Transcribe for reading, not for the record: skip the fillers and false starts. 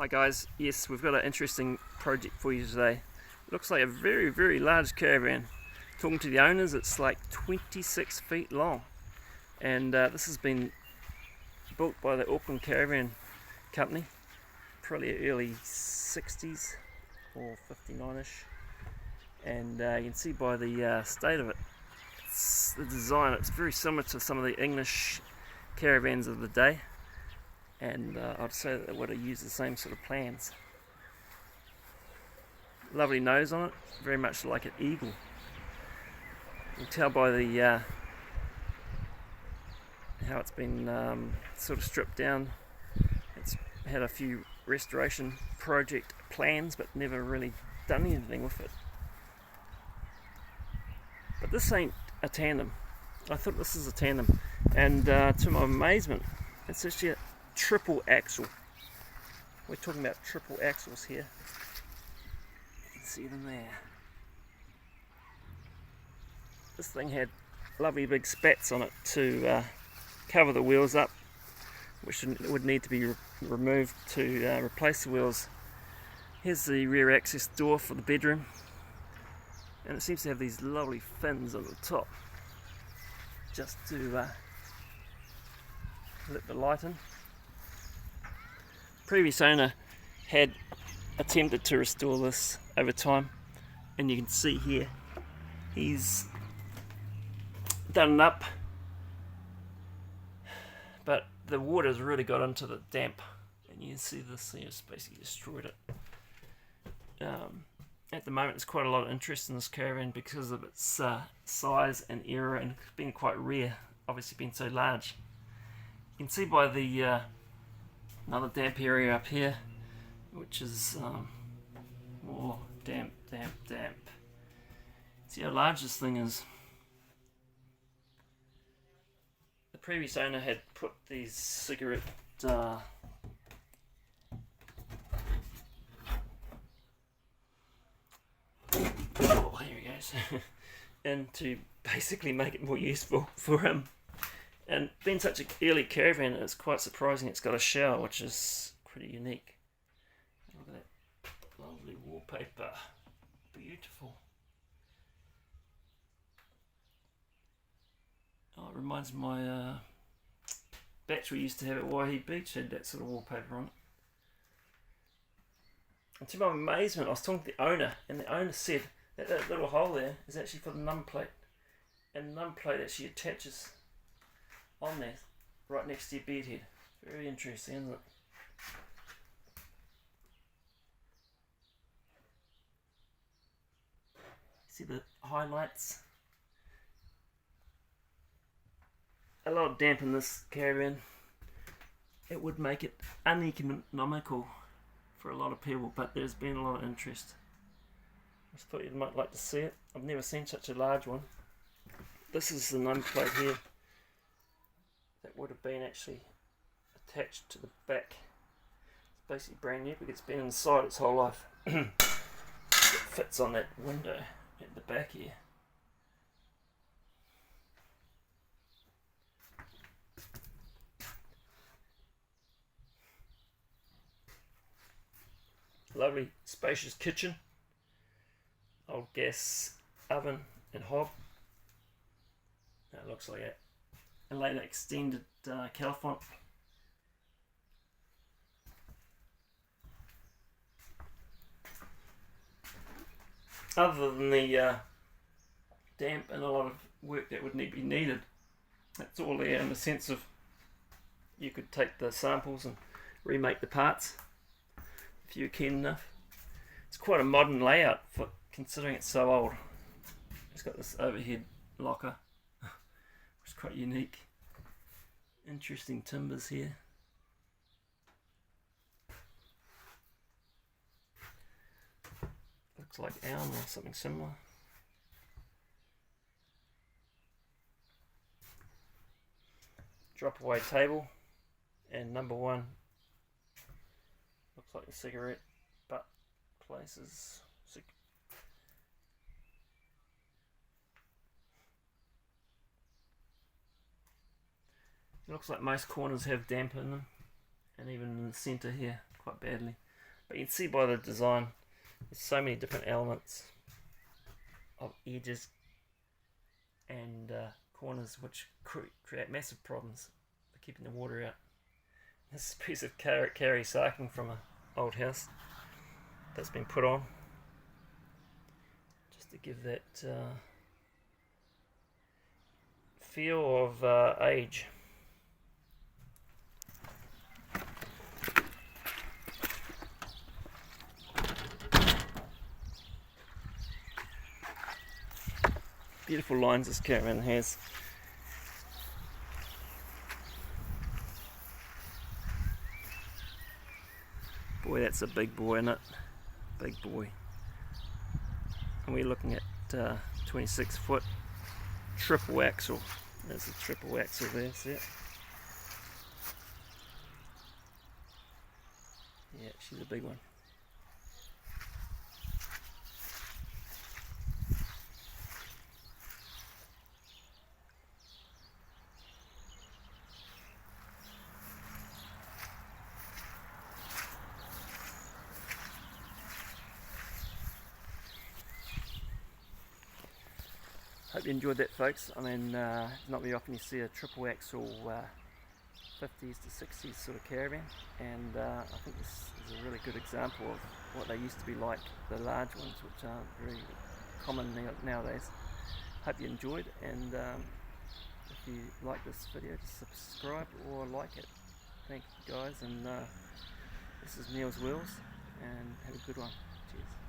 Hi guys, yes, we've got an interesting project for you today. It looks like a very large caravan. Talking to the owners, it's like 26 feet long, and this has been built by the Auckland Caravan Company, probably early 60s or 59ish, and you can see by the state of it, the design, it's very similar to some of the English caravans of the day, and I'd say that they would have used the same sort of plans. Lovely nose on it, very much like an eagle. You can tell by the how it's been sort of stripped down. It's had a few restoration project plans, but never really done anything with it. But this ain't a tandem. I thought this is a tandem, and to my amazement, it's actually a triple axle. We're talking about triple axles here. You can see them there. This thing had lovely big spats on it to cover the wheels up, which would need to be removed to replace the wheels. Here's the rear access door for the bedroom, and it seems to have these lovely fins on the top just to let the light in. Previous owner had attempted to restore this over time, and you can see here he's done it up, but the water's really got into the damp, and you can see this thing has basically destroyed it. At the moment there's quite a lot of interest in this caravan because of its size and era, and being quite rare, obviously being so large. You can see by the another damp area up here, which is more damp. See how large this thing is. The previous owner had put these cigarette oh, here he goes and to basically make it more useful for him. And being such an early caravan, it's quite surprising it's got a shower, which is pretty unique. Look at that lovely wallpaper. Beautiful. Oh, it reminds me of my batch we used to have at Waihi Beach, had that sort of wallpaper on it. And to my amazement, I was talking to the owner, and the owner said that that little hole there is actually for the numb plate. And the numb plate actually attaches on there, right next to your bed head. Very interesting, isn't it? See the highlights? A lot of damp in this caravan. It would make it uneconomical for a lot of people, but there's been a lot of interest. I just thought you might like to see it. I've never seen such a large one. This is the numb plate here. That would have been actually attached to the back. It's basically brand new because it's been inside its whole life. It fits on that window at the back here. Lovely spacious kitchen. Old gas oven and hob. That looks like it. And later extended Califont. Other than the damp and a lot of work that would be needed, that's all there in the sense of you could take the samples and remake the parts if you're keen enough. It's quite a modern layout for considering it's so old. It's got this overhead locker, which is quite unique. Interesting timbers here. Looks like elm or something similar. Drop away table, and number one looks like a cigarette butt places. It looks like most corners have damp in them, and even in the centre here quite badly. But you can see by the design, there's so many different elements of edges and corners which create massive problems for keeping the water out. This is a piece of carry sarking from an old house that's been put on just to give that feel of age. Beautiful lines this caravan has. Boy, that's a big boy, isn't it? Big boy. And we're looking at 26 foot triple axle. There's a triple axle there, see it? Yeah, she's a big one. Hope you enjoyed that, folks. I mean, not very often you see a triple axle 50s to 60s sort of caravan, and I think this is a really good example of what they used to be like, the large ones, which aren't very common nowadays. Hope you enjoyed, and if you like this video, just subscribe or like it. Thank you guys, and this is Neil's Wheels, and have a good one. Cheers.